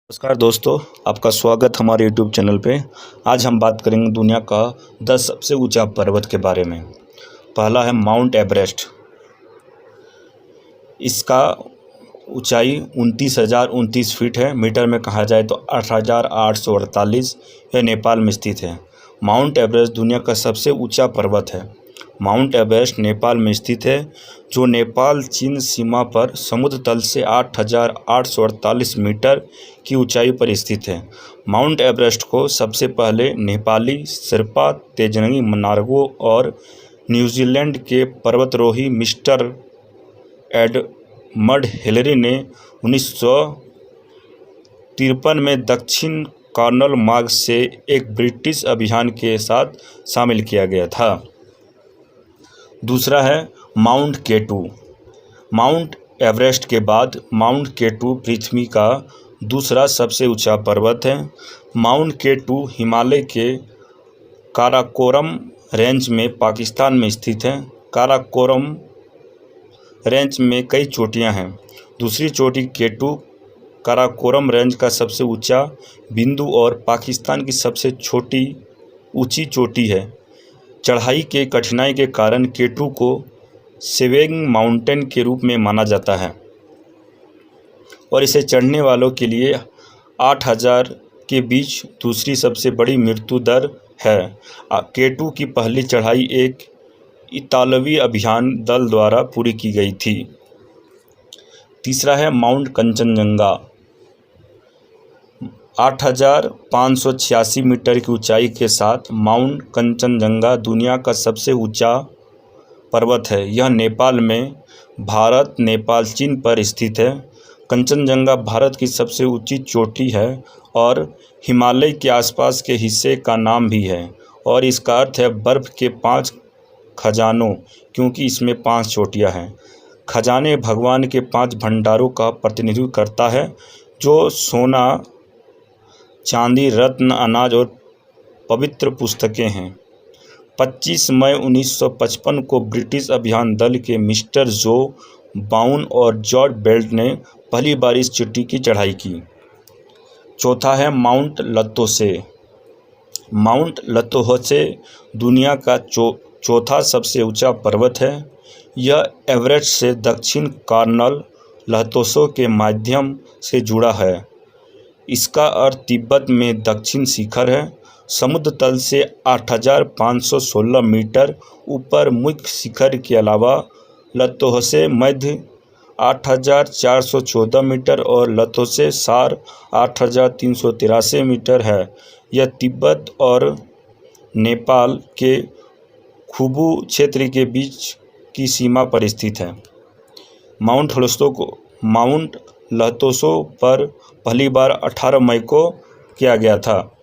नमस्कार दोस्तों, आपका स्वागत हमारे YouTube चैनल पे। आज हम बात करेंगे दुनिया का 10 सबसे ऊंचा पर्वत के बारे में। पहला है माउंट एवरेस्ट। इसका ऊंचाई 29,029 फीट है। मीटर में कहा जाए तो 8,848। यह नेपाल में स्थित है। माउंट एवरेस्ट दुनिया का सबसे ऊंचा पर्वत है। माउंट एवरेस्ट नेपाल में स्थित है, जो नेपाल चीन सीमा पर समुद्र तल से 8,848 मीटर की ऊंचाई पर स्थित है। माउंट एवरेस्ट को सबसे पहले नेपाली शेर्पा तेजनगी नार्गो और न्यूजीलैंड के पर्वतारोही मिस्टर एडमंड हिलरी ने 1953 में दक्षिण कॉर्नल मार्ग से एक ब्रिटिश अभियान के साथ शामिल किया गया था। दूसरा है माउंट केटू। माउंट एवरेस्ट के बाद माउंट केटू पृथ्वी का दूसरा सबसे ऊंचा पर्वत है। माउंट केटू हिमालय के काराकोरम रेंज में पाकिस्तान में स्थित है। काराकोरम रेंज में कई चोटियां हैं। दूसरी चोटी केटू काराकोरम रेंज का सबसे ऊंचा बिंदु और पाकिस्तान की सबसे ऊंची चोटी है। चढ़ाई के कठिनाई के कारण केटू को सेवेंग माउंटेन के रूप में माना जाता है और इसे चढ़ने वालों के लिए 8,000 के बीच दूसरी सबसे बड़ी मृत्यु दर है। केटू की पहली चढ़ाई एक इतालवी अभियान दल द्वारा पूरी की गई थी। तीसरा है माउंट कंचनजंगा। 8,586 मीटर की ऊंचाई के साथ माउंट कंचनजंगा दुनिया का सबसे ऊंचा पर्वत है। यह नेपाल में भारत नेपाल चीन पर स्थित है। कंचनजंगा भारत की सबसे ऊंची चोटी है और हिमालय के आसपास के हिस्से का नाम भी है, और इसका अर्थ है बर्फ़ के 5 खजानों, क्योंकि इसमें 5 चोटियां हैं। खजाने भगवान के 5 भंडारों का प्रतिनिधित्व करता है, जो सोना, चांदी, रत्न, अनाज और पवित्र पुस्तकें हैं। 25 मई 1955 को ब्रिटिश अभियान दल के मिस्टर जो बाउन और जॉर्ज बेल्ट ने पहली बार इस चोटी की चढ़ाई की। चौथा है माउंट लतोसे। माउंट लतोसे दुनिया का चौथा सबसे ऊंचा पर्वत है। यह एवरेस्ट से दक्षिण कॉर्नल लतोसो के माध्यम से जुड़ा है। इसका अर्थ तिब्बत में दक्षिण शिखर है। समुद्र तल से 8,516 मीटर ऊपर मुख्य शिखर के अलावा लतोसे मध्य 8,414 मीटर और लतोसे सार 8,383 मीटर है। यह तिब्बत और नेपाल के खुबू क्षेत्र के बीच की सीमा पर स्थित है। माउंट लतोसो पर पहली बार 18 मई को किया गया था।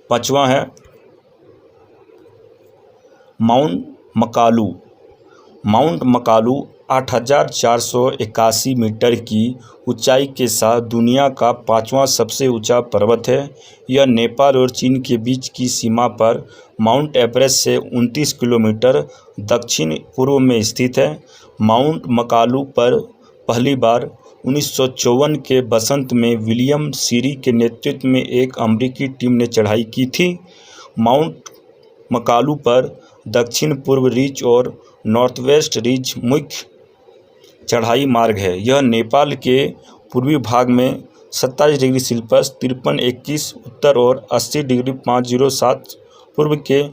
पांचवा है mount Makalu. Mount Makalu 8,481 metre की ऊंचाई के साथ दुनिया का 5वां सबसे ऊंचा पर्वत है। यह नेपाल और चीन के बीच की सीमा पर माउंट एवरेस्ट से 29 किलोमीटर दक्षिण पूर्व में स्थित है। माउंट मकालू पर पहली बार 1954 के बसंत में विलियम सीरी के नेतृत्व में एक अमेरिकी टीम ने चढ़ाई की थी। माउंट मकालू पर दक्षिण पूर्व रिज और नॉर्थवेस्ट रिज मुख्य चढ़ाई मार्ग है। यह नेपाल के पूर्वी भाग में 27 डिग्री सेल्सियस 5321 उत्तर और 80 डिग्री 507 पूर्व के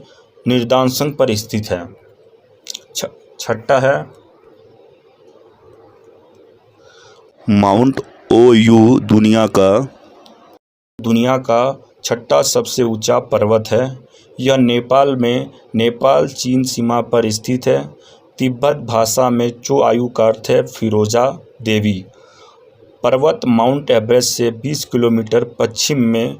निर्देशांक पर स्थित है। छठा है माउंट ओयू। दुनिया का छठा सबसे ऊंचा पर्वत है। यह नेपाल में नेपाल चीन सीमा पर स्थित है। तिब्बत भाषा में चो आयु का अर्थ है फिरोजा देवी। पर्वत माउंट एवरेस्ट से 20 किलोमीटर पश्चिम में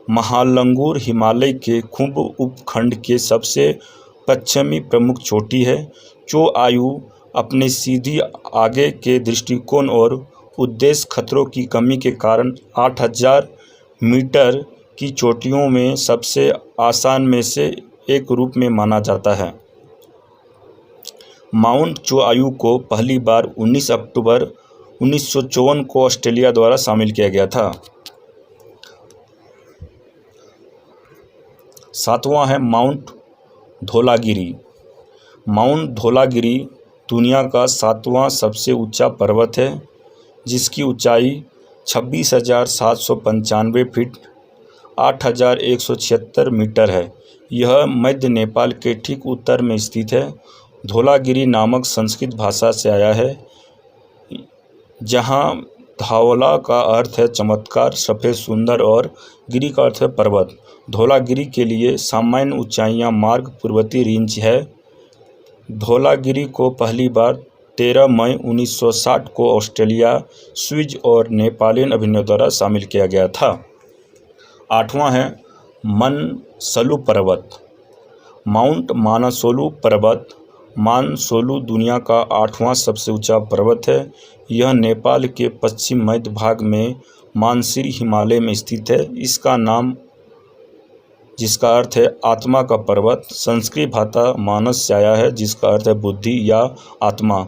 महालंगूर हिमालय के खुंब उपखंड के सबसे पश्चिमी प्रमुख चोटी है। चो आयु अपने सीधी आगे के दृष्टिकोण और उद्देश्य खतरों की कमी के कारण 8,000 मीटर की चोटियों में सबसे आसान में से एक रूप में माना जाता है। माउंट चोआयू को पहली बार 19 अक्टूबर 1954 को ऑस्ट्रेलिया द्वारा शामिल किया गया था। 7वां है माउंट धौलागिरी। माउंट धौलागिरी दुनिया का 7वां सबसे ऊंचा पर्वत है, जिसकी ऊंचाई 26,795 फीट 8,176 मीटर है। यह मध्य नेपाल के ठीक उत्तर में स्थित है। धौलागिरी नामक संस्कृत भाषा से आया है, जहाँ धौला का अर्थ है चमत्कार, सफ़ेद, सुंदर और गिरी का अर्थ है पर्वत। धौलागिरी के लिए सामान्य ऊंचाइयाँ मार्ग पर्वतीय रेंज है। धौलागिरी को पहली बार 13 मई 1960 को ऑस्ट्रेलिया, स्विस और नेपालियन अभिनव द्वारा शामिल किया गया था। 8वां है मनसलु पर्वत। माउंट मानसोलु पर्वत। मानसोलु दुनिया का 8वां सबसे ऊंचा पर्वत है। यह नेपाल के पश्चिम मध्य भाग में मानसिर हिमालय में स्थित है। इसका नाम, जिसका अर्थ है आत्मा का पर्वत, संस्कृत भाषा मानस से आया है, जिसका अर्थ है बुद्धि या आत्मा।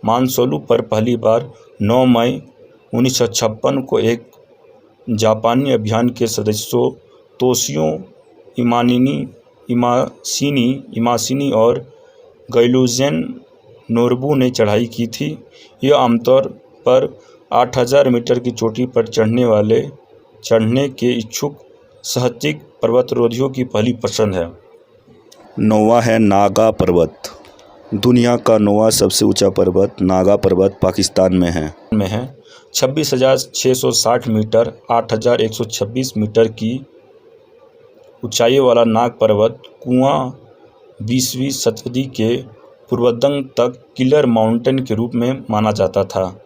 मानसोलु पर पहली बार 9 मई 1956 को एक जापानी अभियान के सदस्यों तोशियो इमासिनी और गैलुजेन नोरबू ने चढ़ाई की थी। यह आमतौर पर 8,000 मीटर की चोटी पर चढ़ने के इच्छुक साहसिक पर्वतारोहियों की पहली पसंद है। 9वां है नागा पर्वत। दुनिया का 9वां सबसे ऊंचा पर्वत नागा पर्वत पाकिस्तान में है 26,660 मीटर 8,126 मीटर की ऊंचाई वाला नाग पर्वत कुआं 20वीं शताब्दी के पूर्वार्ध तक किलर माउंटेन के रूप में माना जाता था।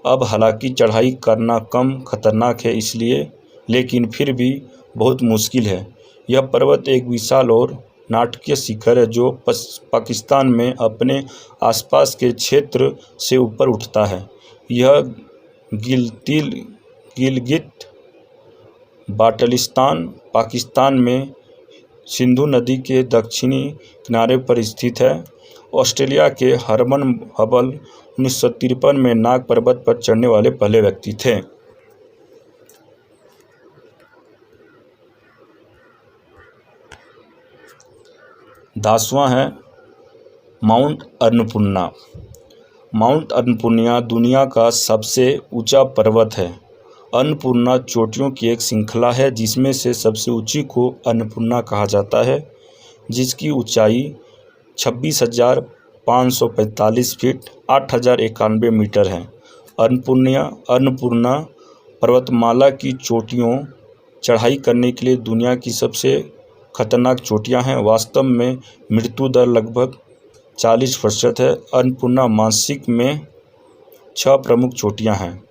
अब हालांकि चढ़ाई करना कम खतरनाक है इसलिए, लेकिन फिर भी बहुत मुश्किल है। यह पर्वत एक विशाल और नाटकीय शिखर है जो पाकिस्तान में अपने आसपास के क्षेत्र से ऊपर उठता है। यह गिलगित बाल्टिस्तान पाकिस्तान में सिंधु नदी के दक्षिणी किनारे पर स्थित है। ऑस्ट्रेलिया के हरमन हबल 1953 में नाग पर्वत पर चढ़ने वाले पहले व्यक्ति थे। दसवां है माउंट अन्नपूर्णा। माउंट अन्नपूर्णा दुनिया का सबसे ऊंचा पर्वत है। अन्नपूर्णा चोटियों की एक श्रृंखला है, जिसमें से सबसे ऊंची को अन्नपूर्णा कहा जाता है, जिसकी ऊंचाई 26,545 फीट 8,091 मीटर है। अन्नपूर्णा पर्वतमाला की चोटियों चढ़ाई करने के लिए दुनिया की सबसे खतरनाक चोटियां हैं। वास्तव में मृत्यु दर लगभग 40% है। अन्नपूर्णा मासिक में 6 प्रमुख चोटियां हैं।